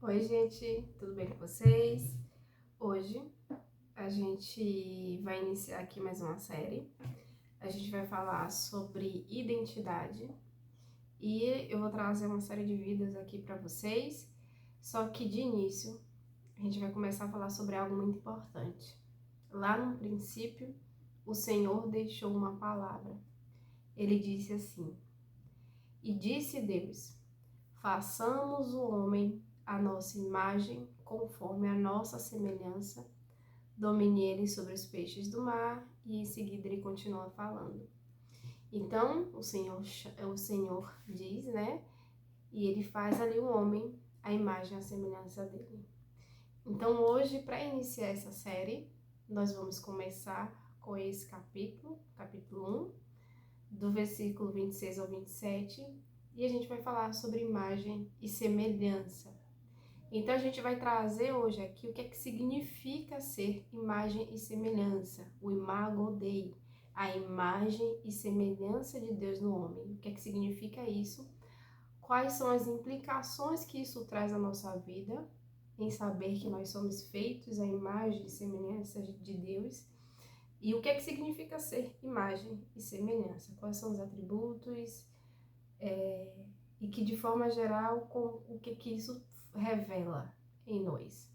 Oi, gente, tudo bem com vocês? Hoje a gente vai iniciar aqui mais uma série. A gente vai falar sobre identidade e eu vou trazer uma série de vidas aqui para vocês. Só que de início a gente vai começar a falar sobre algo muito importante. Lá no princípio, o Senhor deixou uma palavra. Ele disse assim: E disse Deus: Façamos o homem à nossa imagem, conforme a nossa semelhança, domine ele sobre os peixes do mar, e em seguida ele continua falando. Então, o Senhor diz, né? E ele faz ali o homem, a imagem, a semelhança dele. Então, hoje, para iniciar essa série, nós vamos começar com esse capítulo 1, do versículo 26 ao 27, e a gente vai falar sobre imagem e semelhança. Então a gente vai trazer hoje aqui o que é que significa ser imagem e semelhança, o imago Dei, a imagem e semelhança de Deus no homem. O que é que significa isso? Quais são as implicações que isso traz à nossa vida, em saber que nós somos feitos à imagem e semelhança de Deus? E o que é que significa ser imagem e semelhança? Quais são os atributos? E que de forma geral, o que isso revela em nós.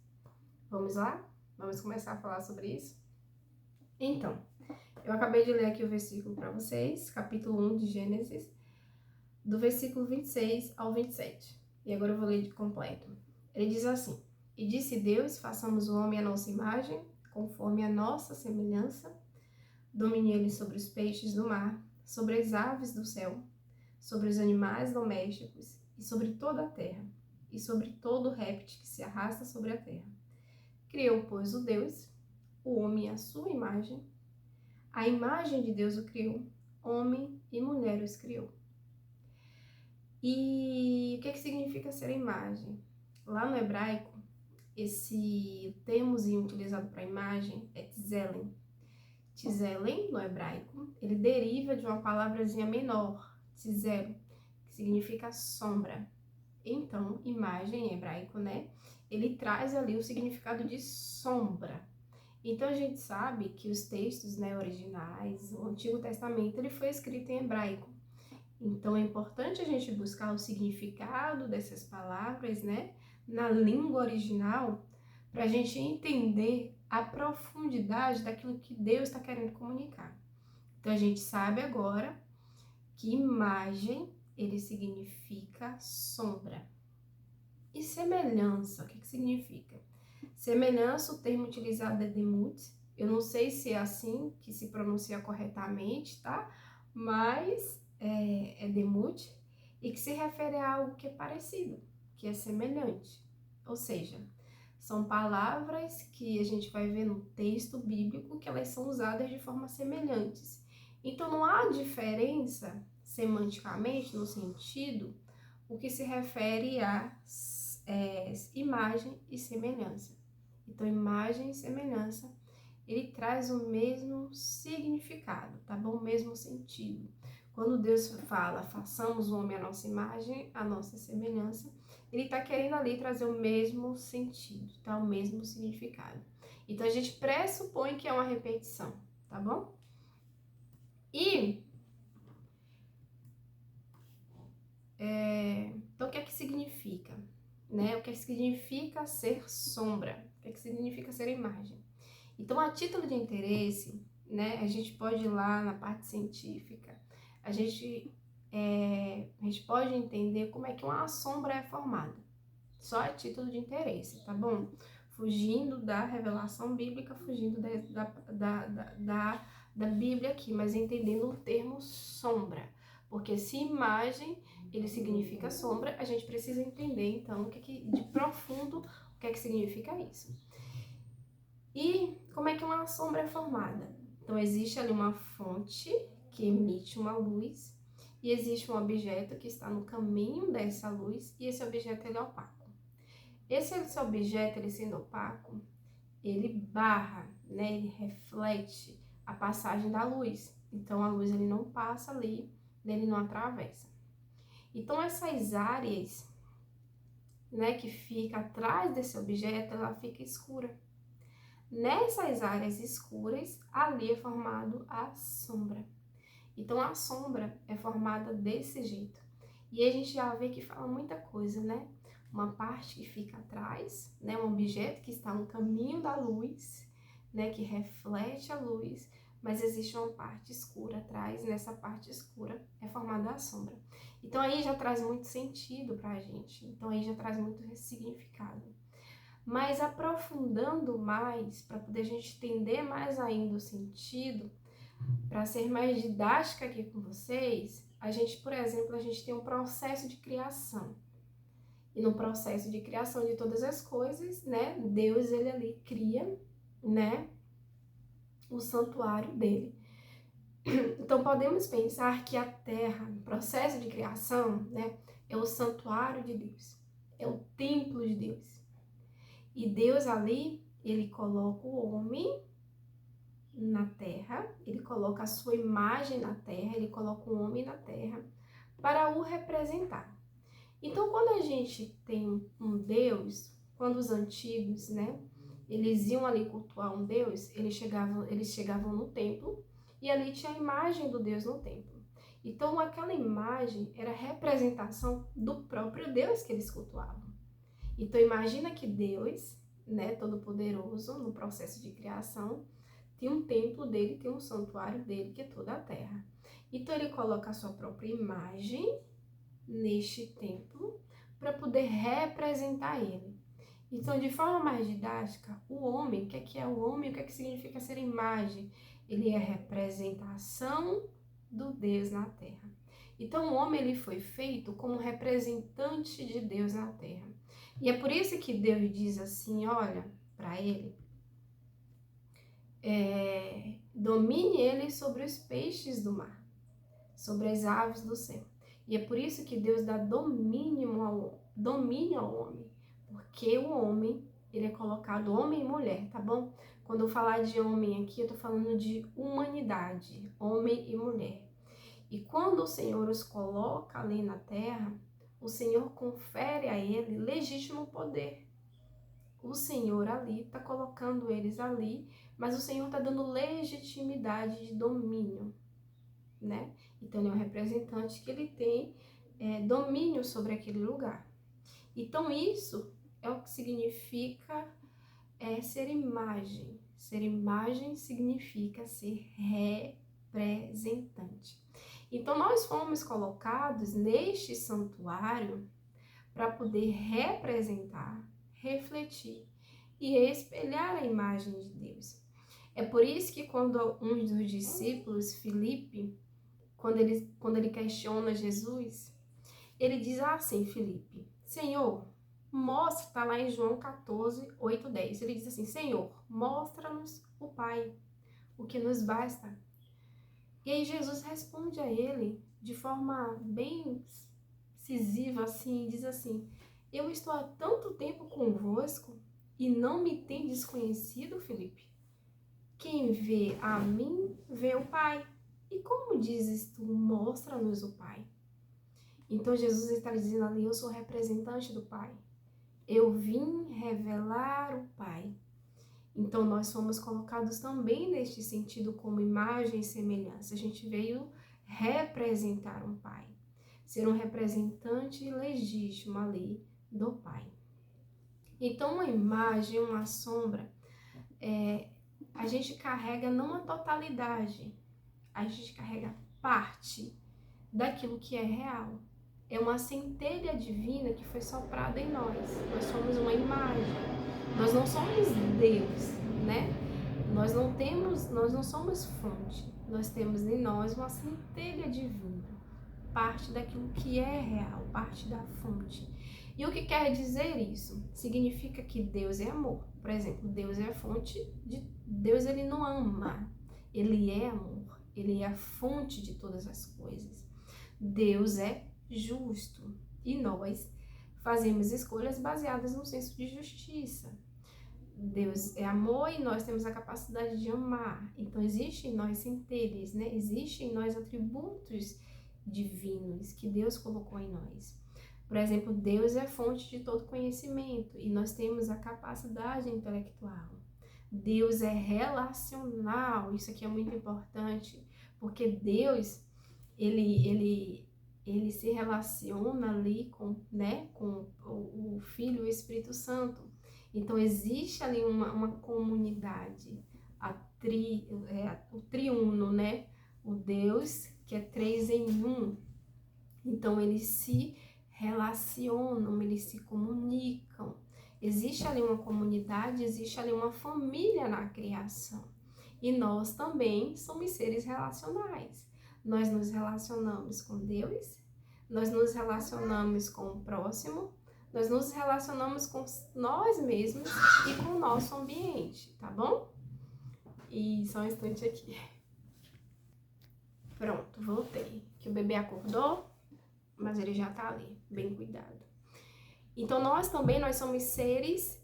Vamos lá? Vamos começar a falar sobre isso? Então, eu acabei de ler aqui o versículo para vocês, capítulo 1 de Gênesis, do versículo 26 ao 27. E agora eu vou ler de completo. Ele diz assim: E disse Deus, façamos o homem à nossa imagem, conforme a nossa semelhança, domine ele sobre os peixes do mar, sobre as aves do céu, sobre os animais domésticos e sobre toda a terra, e sobre todo réptil que se arrasta sobre a terra. Criou, pois, o Deus, o homem à sua imagem, a imagem de Deus o criou, homem e mulher os criou. E o que significa ser imagem? Lá no hebraico, esse termozinho utilizado para imagem é tzelen. Tzelen, no hebraico, ele deriva de uma palavrazinha menor, tzelo, que significa sombra. Então, imagem em hebraico, né? Ele traz ali o significado de sombra. Então, a gente sabe que os textos, né, originais, o Antigo Testamento, ele foi escrito em hebraico. Então, é importante a gente buscar o significado dessas palavras, né, na língua original, para a gente entender a profundidade daquilo que Deus está querendo comunicar. Então, a gente sabe agora que imagem, ele significa sombra. E semelhança, o que significa? Semelhança, o termo utilizado é demut. Eu não sei se é assim que se pronuncia corretamente, tá? Mas é demut, e que se refere a algo que é parecido, que é semelhante. Ou seja, são palavras que a gente vai ver no texto bíblico que elas são usadas de forma semelhantes. Então não há diferença semanticamente no sentido o que se refere a imagem e semelhança. Então, imagem e semelhança, ele traz o mesmo significado, tá bom? O mesmo sentido. Quando Deus fala, façamos o homem à nossa imagem, à nossa semelhança, ele está querendo ali trazer o mesmo sentido, tá? O mesmo significado. Então, a gente pressupõe que é uma repetição, tá bom? Então, o que é que significa? Né? O que é que significa ser sombra? O que é que significa ser imagem? Então, a título de interesse, né, a gente pode ir lá na parte científica, a gente pode entender como é que uma sombra é formada. Só a título de interesse, tá bom? Fugindo da revelação bíblica, fugindo da Bíblia aqui, mas entendendo o termo sombra. Porque se imagem, ele significa sombra, a gente precisa entender, então, o que de profundo, o que é que significa isso. E como é que uma sombra é formada? Então, existe ali uma fonte que emite uma luz e existe um objeto que está no caminho dessa luz e esse objeto ele é opaco. Esse objeto, ele sendo opaco, ele barra, né, ele reflete a passagem da luz. Então, a luz ele não passa ali, ele não atravessa. Então, essas áreas né, que fica atrás desse objeto, ela fica escura. Nessas áreas escuras, ali é formado a sombra. Então, a sombra é formada desse jeito. E a gente já vê que fala muita coisa, né? Uma parte que fica atrás, né? Um objeto que está no caminho da luz, né? Que reflete a luz, mas existe uma parte escura atrás, e nessa parte escura é formada a sombra. Então, aí já traz muito sentido pra gente. Então, aí já traz muito significado. Mas aprofundando mais, para poder a gente entender mais ainda o sentido, para ser mais didática aqui com vocês, a gente, por exemplo, a gente tem um processo de criação. E no processo de criação de todas as coisas, né, Deus, ele ali cria, né, o santuário dele. Então, podemos pensar que a terra, no processo de criação, né, é o santuário de Deus, é o templo de Deus. E Deus ali, ele coloca o homem na terra, ele coloca a sua imagem na terra, ele coloca o homem na terra para o representar. Então, quando a gente tem um Deus, quando os antigos, né, eles iam ali cultuar um Deus, eles chegavam no templo e ali tinha a imagem do Deus no templo. Então, aquela imagem era a representação do próprio Deus que eles cultuavam. Então, imagina que Deus, né, todo-poderoso, no processo de criação, tem um templo dele, tem um santuário dele, que é toda a terra. Então, ele coloca a sua própria imagem neste templo para poder representar ele. Então, de forma mais didática, o homem, o que é o homem? O que significa ser imagem? Ele é a representação do Deus na terra. Então, o homem ele foi feito como representante de Deus na terra. E é por isso que Deus diz assim, olha, para ele, domine ele sobre os peixes do mar, sobre as aves do céu. E é por isso que Deus dá domínio ao homem, porque o homem, ele é colocado homem e mulher, tá bom? Quando eu falar de homem aqui, eu tô falando de humanidade, homem e mulher. E quando o Senhor os coloca ali na terra, o Senhor confere a ele legítimo poder. O Senhor ali está colocando eles ali, mas o Senhor está dando legitimidade de domínio, né? Então, ele é um representante que ele tem domínio sobre aquele lugar. Então, isso é o que significa ser imagem. Ser imagem significa ser representante. Então, nós fomos colocados neste santuário para poder representar, refletir e espelhar a imagem de Deus. É por isso que quando um dos discípulos, Filipe, quando ele questiona Jesus, ele diz assim, Filipe, Senhor, mostra, está lá em João 14, 8, 10, ele diz assim, Senhor, mostra-nos o Pai, o que nos basta. E aí Jesus responde a ele de forma bem incisiva, assim, diz assim, eu estou há tanto tempo convosco e não me tendes conhecido, Filipe? Quem vê a mim, vê o Pai. E como dizes tu, mostra-nos o Pai? Então Jesus está dizendo ali, eu sou representante do Pai. Eu vim revelar o Pai. Então nós fomos colocados também neste sentido como imagem e semelhança. A gente veio representar um Pai. Ser um representante legítimo ali do Pai. Então, uma imagem, uma sombra, a gente carrega não a totalidade, a gente carrega parte daquilo que é real. É uma centelha divina que foi soprada em nós. Nós somos uma imagem. Nós não somos Deus, né? Nós não somos fonte. Nós temos em nós uma centelha divina, parte daquilo que é real, parte da fonte. E o que quer dizer isso? Significa que Deus é amor. Por exemplo, Deus é a fonte de Deus, ele não ama. Ele é amor. Ele é a fonte de todas as coisas. Deus é justo e nós fazemos escolhas baseadas no senso de justiça. Deus é amor e nós temos a capacidade de amar. Então, existem em nós centelhas, Existem em nós atributos divinos que Deus colocou em nós. Por exemplo, Deus é fonte de todo conhecimento e nós temos a capacidade intelectual. Deus é relacional, isso aqui é muito importante, porque Deus, ele se relaciona ali com o Filho e o Espírito Santo. Então, existe ali uma comunidade, o triuno, né? O Deus que é 3 em 1. Então, eles se relacionam, eles se comunicam. Existe ali uma comunidade, existe ali uma família na criação. E nós também somos seres relacionais. Nós nos relacionamos com Deus, nós nos relacionamos com o próximo, nós nos relacionamos com nós mesmos e com o nosso ambiente, tá bom? E só um instante aqui. Pronto, voltei. Que o bebê acordou, mas ele já tá ali, bem cuidado. Então nós somos seres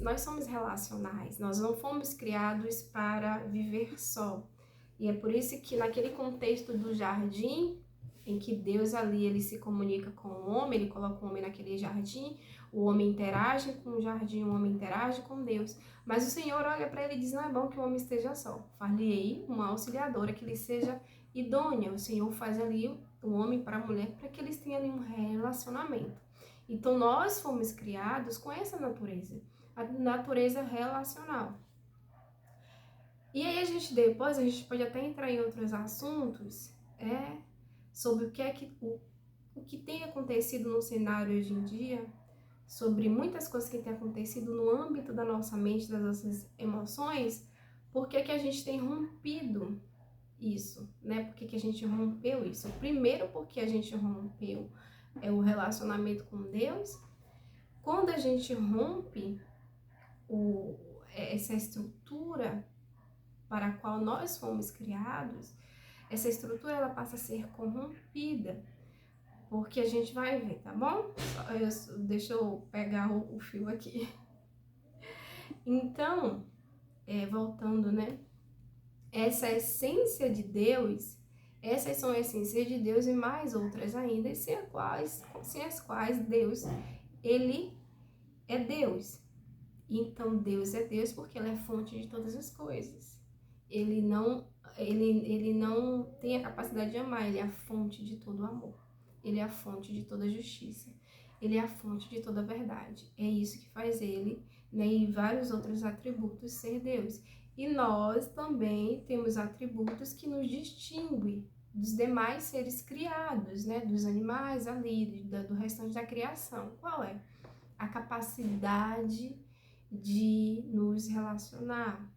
nós somos relacionais, nós não fomos criados para viver só. E é por isso que naquele contexto do jardim, em que Deus ali, ele se comunica com o homem, ele coloca o homem naquele jardim, o homem interage com o jardim, o homem interage com Deus. Mas o Senhor olha para ele e diz, não é bom que o homem esteja só, far-lhe-ei uma auxiliadora que lhe seja idônea. O Senhor faz ali o homem para a mulher para que eles tenham ali um relacionamento. Então, nós fomos criados com essa natureza, a natureza relacional. E aí depois a gente pode até entrar em outros assuntos, sobre o que tem acontecido no cenário hoje em dia, sobre muitas coisas que tem acontecido no âmbito da nossa mente, das nossas emoções, por que a gente tem rompido isso, né? Por que a gente rompeu isso? Primeiro, porque a gente rompeu o relacionamento com Deus. Quando a gente rompe essa estrutura para a qual nós fomos criados, essa estrutura ela passa a ser corrompida, porque a gente vai ver, tá bom? Deixa eu pegar o fio aqui. Então, voltando, né? Essa essência de Deus, essas são a essência de Deus e mais outras ainda, sem as quais Deus, ele é Deus. Então, Deus é Deus porque ele é fonte de todas as coisas. Ele não tem a capacidade de amar, ele é a fonte de todo amor. Ele é a fonte de toda justiça. Ele é a fonte de toda verdade. É isso que faz ele, né, e vários outros atributos ser Deus. E nós também temos atributos que nos distinguem dos demais seres criados, né, dos animais ali, do restante da criação. Qual é? A capacidade de nos relacionar,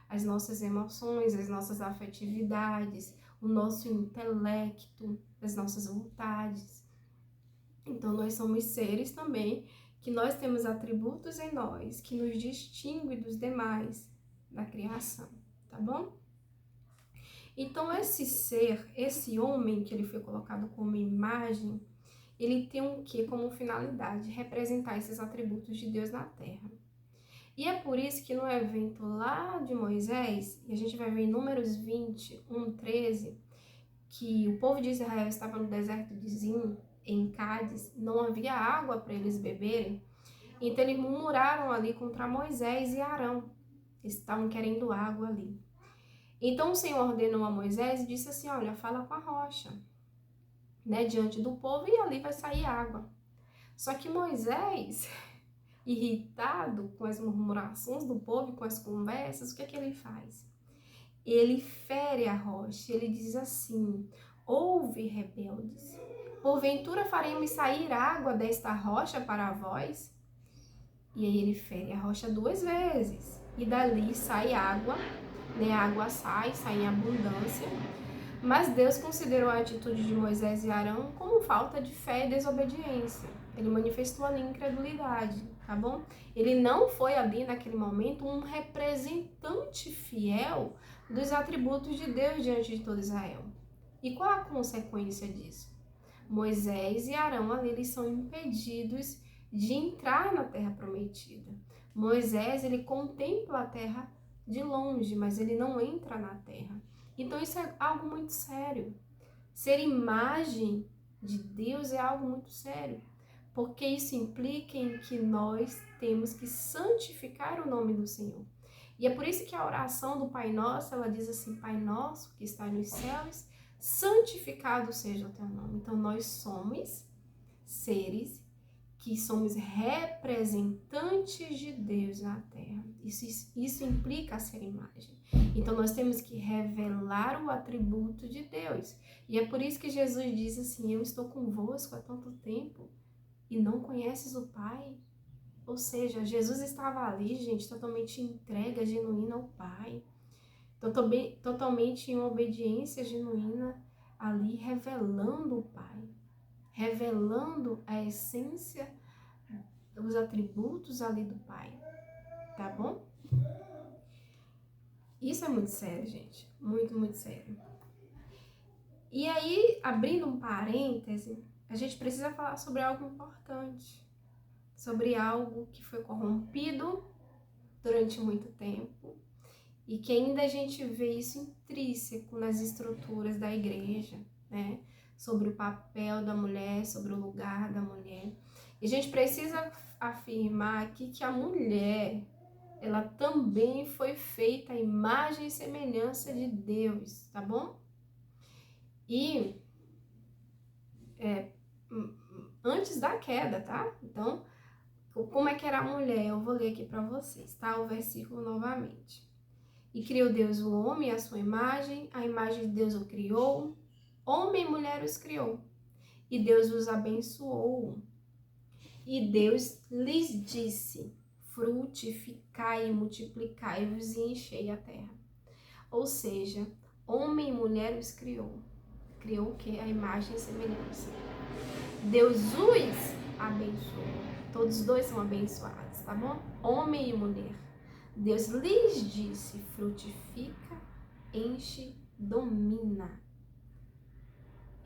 as nossas emoções, as nossas afetividades, o nosso intelecto, as nossas vontades. Então, nós somos seres também que nós temos atributos em nós que nos distinguem dos demais da criação, tá bom? Então, esse ser, esse homem que ele foi colocado como imagem, ele tem um quê como finalidade? Representar esses atributos de Deus na Terra. E é por isso que no evento lá de Moisés, e a gente vai ver em Números 20, 1:13, que o povo de Israel estava no deserto de Zin, em Cádiz, não havia água para eles beberem, então eles murmuraram ali contra Moisés e Arão, eles estavam querendo água ali. Então o Senhor ordenou a Moisés e disse assim, olha, fala com a rocha, né, diante do povo e ali vai sair água. Só que Moisés, irritado com as murmurações do povo e com as conversas, o que é que ele faz? Ele fere a rocha, ele diz assim, ouve, rebeldes, porventura faremos sair água desta rocha para vós? E aí ele fere a rocha 2 vezes, e dali sai água, né? A água sai em abundância, mas Deus considerou a atitude de Moisés e Arão como falta de fé e desobediência. Ele manifestou ali incredulidade, tá bom? Ele não foi ali naquele momento um representante fiel dos atributos de Deus diante de todo Israel. E qual a consequência disso? Moisés e Arão ali eles são impedidos de entrar na terra prometida. Moisés ele contempla a terra de longe, mas ele não entra na terra. Então isso é algo muito sério. Ser imagem de Deus é algo muito sério. porque isso implica em que nós temos que santificar o nome do Senhor. E é por isso que a oração do Pai Nosso, ela diz assim: Pai Nosso que está nos céus, santificado seja o teu nome. Então nós somos seres que somos representantes de Deus na Terra. Isso implica ser imagem. Então nós temos que revelar o atributo de Deus. E é por isso que Jesus diz assim: eu estou convosco há tanto tempo e não conheces o Pai. Ou seja, Jesus estava ali, gente, totalmente entrega, genuína ao Pai. Totalmente em obediência genuína ali, revelando o Pai. Revelando a essência, os atributos ali do Pai, tá bom? Isso é muito sério, gente, muito, muito sério. E aí, abrindo um parêntese, a gente precisa falar sobre algo importante, sobre algo que foi corrompido durante muito tempo e que ainda a gente vê isso intrínseco nas estruturas da igreja, né? Sobre o papel da mulher, sobre o lugar da mulher. E a gente precisa afirmar aqui que a mulher, ela também foi feita à imagem e semelhança de Deus, tá bom? E antes da queda, tá? Então, como é que era a mulher? Eu vou ler aqui para vocês, tá? O versículo novamente. E criou Deus o homem à sua imagem, a imagem de Deus o criou, homem e mulher os criou. E Deus os abençoou. E Deus lhes disse: frutificai e multiplicai-vos e enchei a terra. Ou seja, homem e mulher os criou. Criou o quê? A imagem e semelhança. Deus os abençoou. Todos dois são abençoados, tá bom? Homem e mulher. Deus lhes disse: frutifica, enche, domina.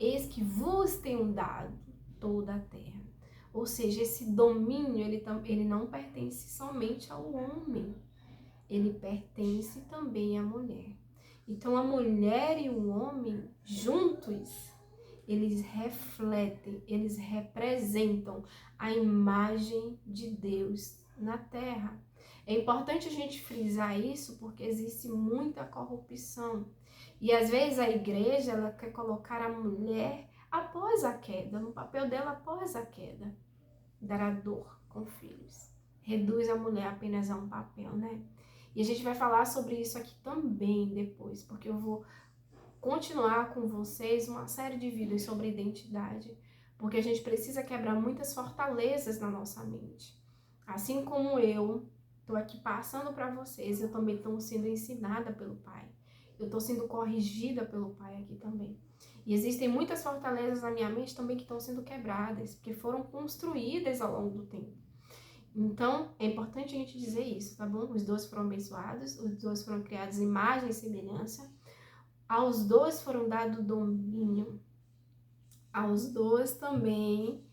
Eis que vos tenho dado toda a terra. Ou seja, esse domínio, ele não pertence somente ao homem, ele pertence também à mulher. Então, a mulher e o homem, juntos, eles refletem, eles representam a imagem de Deus na terra. É importante a gente frisar isso porque existe muita corrupção. E às vezes a igreja, ela quer colocar a mulher após a queda, no papel dela após a queda, dará dor com filhos. Reduz a mulher apenas a um papel, né? E a gente vai falar sobre isso aqui também depois, porque eu vou continuar com vocês uma série de vídeos sobre identidade, porque a gente precisa quebrar muitas fortalezas na nossa mente. Assim como eu estou aqui passando para vocês, eu também estou sendo ensinada pelo Pai. Eu estou sendo corrigida pelo Pai aqui também. E existem muitas fortalezas na minha mente também que estão sendo quebradas, porque foram construídas ao longo do tempo. Então, é importante a gente dizer isso, tá bom? Os dois foram abençoados, os dois foram criados em imagem e semelhança. Aos dois foram dado domínio. Aos dois também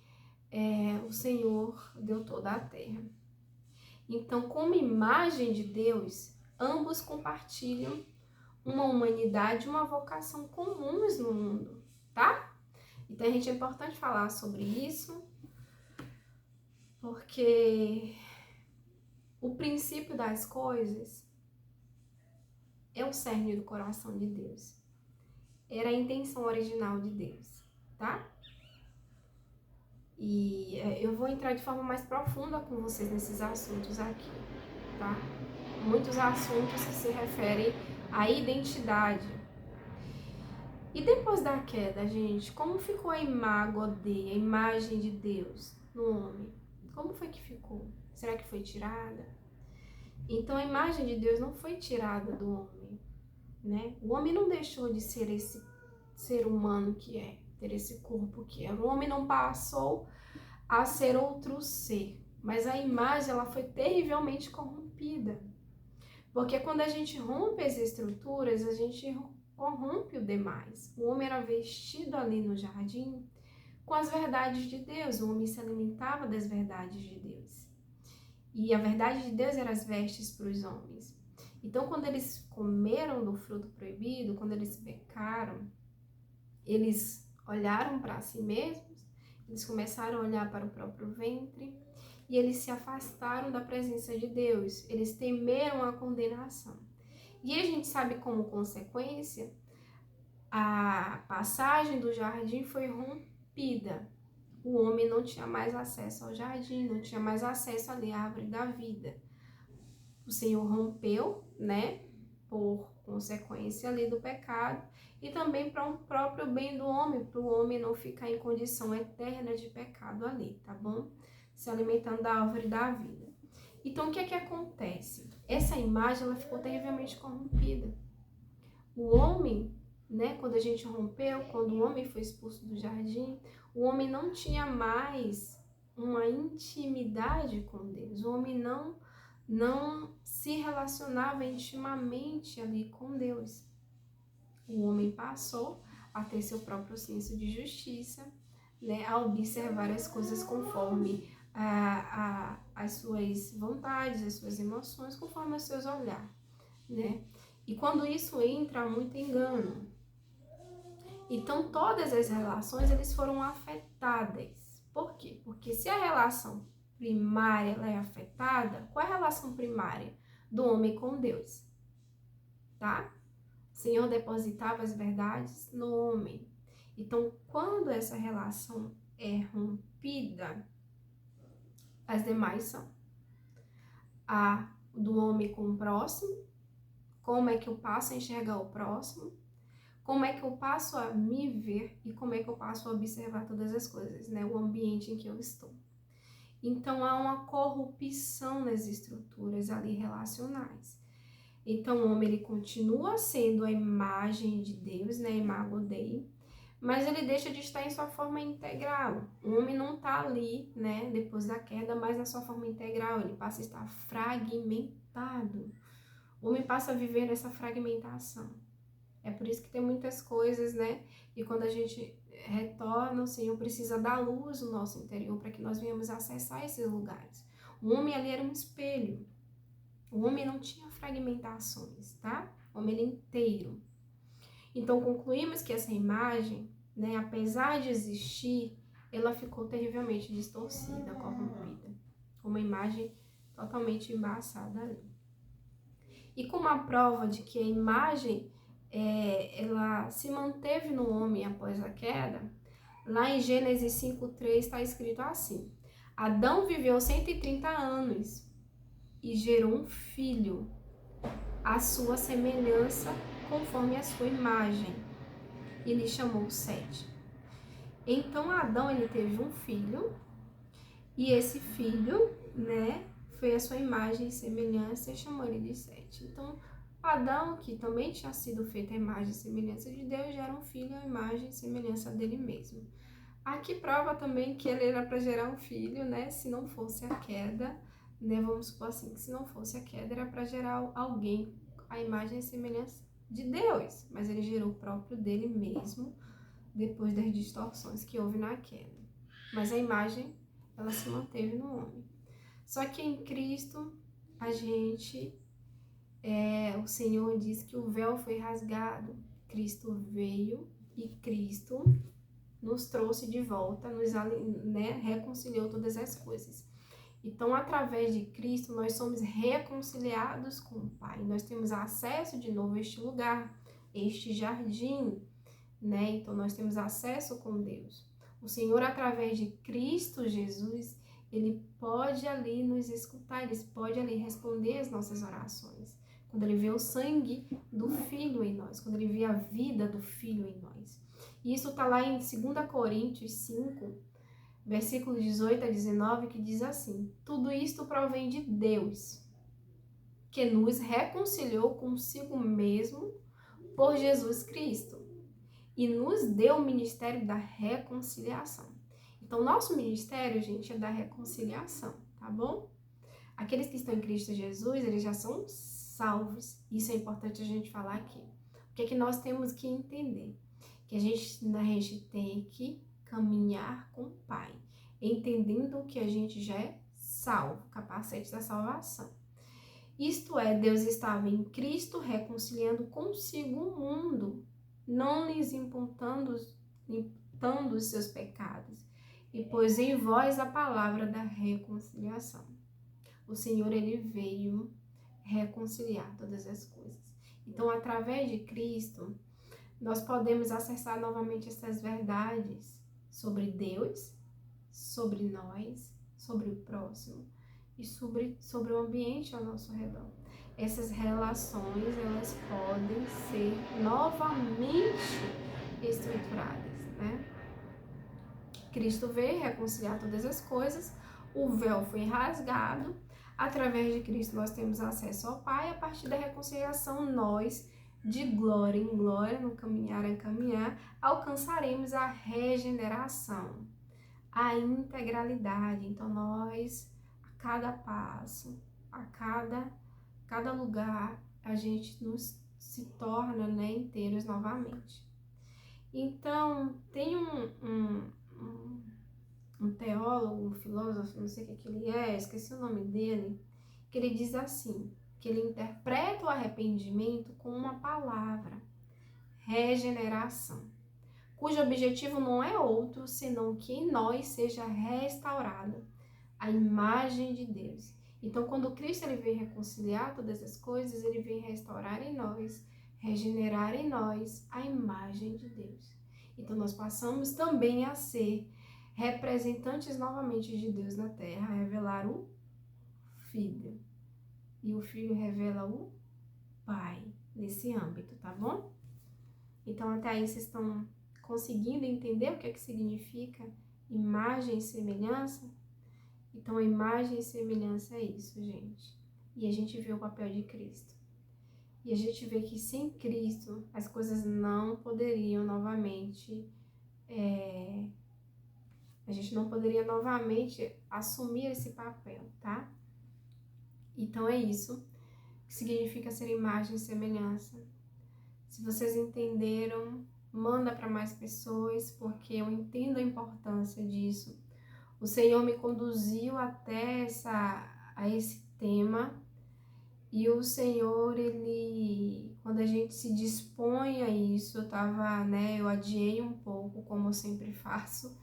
o Senhor deu toda a terra. Então, como imagem de Deus, ambos compartilham uma humanidade, uma vocação comuns no mundo, tá? Então, a gente é importante falar sobre isso, porque o princípio das coisas é o cerne do coração de Deus. Era a intenção original de Deus, tá? E eu vou entrar de forma mais profunda com vocês nesses assuntos aqui, tá? Muitos assuntos que se referem à identidade. E depois da queda, gente, como ficou a imago Dei, a imagem de Deus no homem? Como foi que ficou? Será que foi tirada? Então a imagem de Deus não foi tirada do homem, né? O homem não deixou de ser esse ser humano que é, ter esse corpo que é. O homem não passou a ser outro ser, mas a imagem ela foi terrivelmente corrompida. Porque quando a gente rompe as estruturas, a gente corrompe o demais. O homem era vestido ali no jardim com as verdades de Deus, o homem se alimentava das verdades de Deus. E a verdade de Deus era as vestes para os homens. Então, quando eles comeram do fruto proibido, quando eles pecaram, eles olharam para si mesmos, Eles começaram a olhar para o próprio ventre e eles se afastaram da presença de Deus. Eles temeram a condenação. E a gente sabe como consequência, a passagem do jardim foi rompida. O homem não tinha mais acesso ao jardim, não tinha mais acesso ali à árvore da vida. O Senhor rompeu, né, por consequência ali do pecado, e também para um próprio bem do homem, para o homem não ficar em condição eterna de pecado ali, tá bom? Se alimentando da árvore da vida. Então, o que é que acontece? Essa imagem, ela ficou terrivelmente corrompida. O homem, né, quando a gente rompeu, quando o homem foi expulso do jardim, o homem não tinha mais uma intimidade com Deus. O homem não se relacionava intimamente ali com Deus. O homem passou a ter seu próprio senso de justiça, né, a observar as coisas conforme as suas vontades, as suas emoções, conforme os seus olhares, né? E quando isso entra, há muito engano. Então, todas as relações, eles foram afetadas. Por quê? Porque se a relação primária ela é afetada, qual é a relação primária do homem com Deus? Tá? O Senhor depositava as verdades no homem. Então, quando essa relação é rompida, as demais são a do homem com o próximo, como é que eu passo a enxergar o próximo, como é que eu passo a me ver e como é que eu passo a observar todas as coisas, né? O ambiente em que eu estou. Então, há uma corrupção nas estruturas ali relacionais. Então, o homem, ele continua sendo a imagem de Deus, né? Imago Dei, mas ele deixa de estar em sua forma integral. O homem não está ali, né? Depois da queda, mas na sua forma integral. Ele passa a estar fragmentado. O homem passa a viver essa fragmentação. É por isso que tem muitas coisas, né? E quando a gente retorna, o Senhor precisa dar luz no nosso interior para que nós venhamos acessar esses lugares. O homem ali era um espelho. O homem não tinha fragmentações, tá? O homem era inteiro. Então, concluímos que essa imagem, né, apesar de existir, ela ficou terrivelmente distorcida, corrompida. Uma imagem totalmente embaçada ali. E como a prova de que a imagem ela se manteve no homem após a queda, lá em Gênesis 5:3 está escrito assim: Adão viveu 130 anos e gerou um filho, à sua semelhança, conforme a sua imagem, e lhe chamou Sete. Então Adão, ele teve um filho, e esse filho, né, foi a sua imagem e semelhança, e chamou ele de Sete. Então, Adão, que também tinha sido feito a imagem e semelhança de Deus, gera um filho à imagem e semelhança dele mesmo. Aqui prova também que ele era para gerar um filho, né? Se não fosse a queda, né? Vamos supor assim, que se não fosse a queda, era para gerar alguém à imagem e semelhança de Deus. Mas ele gerou o próprio dele mesmo, depois das distorções que houve na queda. Mas a imagem, ela se manteve no homem. Só que em Cristo, a gente... o Senhor diz que o véu foi rasgado. Cristo veio e Cristo nos trouxe de volta, né, reconciliou todas as coisas. Então, através de Cristo, nós somos reconciliados com o Pai. Nós temos acesso de novo a este lugar, este jardim, né? Então, nós temos acesso com Deus. O Senhor, através de Cristo Jesus, Ele pode ali nos escutar, Ele pode ali responder as nossas orações. Quando Ele vê o sangue do Filho em nós, quando Ele vê a vida do Filho em nós. E isso está lá em 2 Coríntios 5, versículos 18 a 19, que diz assim: Tudo isto provém de Deus, que nos reconciliou consigo mesmo por Jesus Cristo e nos deu o ministério da reconciliação. Então, nosso ministério, gente, é da reconciliação, tá bom? Aqueles que estão em Cristo Jesus, eles já são salvos. Isso é importante a gente falar aqui. O que é que nós temos que entender? Que a gente tem que caminhar com o Pai, entendendo que a gente já é salvo, capacete da salvação. Isto é, Deus estava em Cristo reconciliando consigo o mundo, não lhes imputando os seus pecados. e pôs em vós a palavra da reconciliação. O Senhor, ele veio reconciliar todas as coisas. Então, através de Cristo, nós podemos acessar novamente essas verdades sobre Deus, sobre nós, sobre o próximo e sobre o ambiente ao nosso redor. Essas relações, elas podem ser novamente estruturadas, né? Cristo veio reconciliar todas as coisas, o véu foi rasgado, através de Cristo nós temos acesso ao Pai, a partir da reconciliação nós, de glória em glória, no caminhar a caminhar, alcançaremos a regeneração, a integralidade. Então nós, a cada passo, a cada lugar, a gente se torna, né, inteiros novamente. Então, tem um teólogo, um filósofo, não sei o que ele é, esqueci o nome dele, que ele diz assim, que ele interpreta o arrependimento com uma palavra, regeneração, cujo objetivo não é outro, senão que em nós seja restaurada a imagem de Deus. Então, quando Cristo ele vem reconciliar todas as coisas, ele vem restaurar em nós, regenerar em nós a imagem de Deus. Então, nós passamos também a ser representantes novamente de Deus na terra, revelar o Filho. E o Filho revela o Pai nesse âmbito, tá bom? Então, até aí vocês estão conseguindo entender o que é que significa imagem e semelhança? Então, a imagem e semelhança é isso, gente. E a gente vê o papel de Cristo. E a gente vê que sem Cristo as coisas não poderiam novamente, a gente não poderia novamente assumir esse papel, tá? Então é isso que significa ser imagem e semelhança. Se vocês entenderam, manda para mais pessoas, porque eu entendo a importância disso. O Senhor me conduziu até a esse tema. E o Senhor, ele, quando a gente se dispõe a isso, eu adiei um pouco, como eu sempre faço.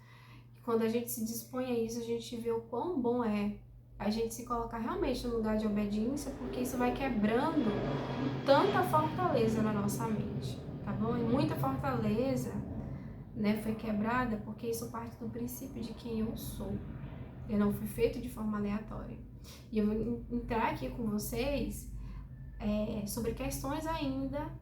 E quando a gente se dispõe a isso, a gente vê o quão bom é a gente se colocar realmente no lugar de obediência, porque isso vai quebrando tanta fortaleza na nossa mente, tá bom? E muita fortaleza, né, foi quebrada porque isso parte do princípio de quem eu sou. Eu não fui feito de forma aleatória. E eu vou entrar aqui com vocês sobre questões ainda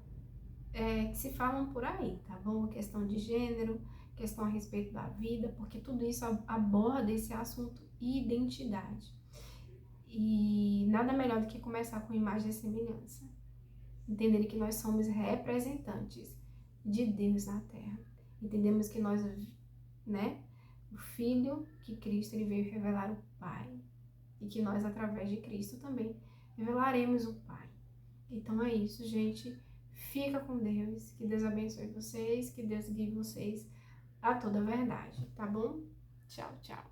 que se falam por aí, tá bom? Questão de gênero, questão a respeito da vida, porque tudo isso aborda esse assunto identidade. E nada melhor do que começar com imagem e semelhança. Entender que nós somos representantes de Deus na Terra. Entendemos que nós, né, o Filho, que Cristo ele veio revelar o Pai. E que nós, através de Cristo, também revelaremos o Pai. Então é isso, gente. Fica com Deus. Que Deus abençoe vocês. Que Deus guie vocês a toda a verdade, tá bom? Tchau, tchau.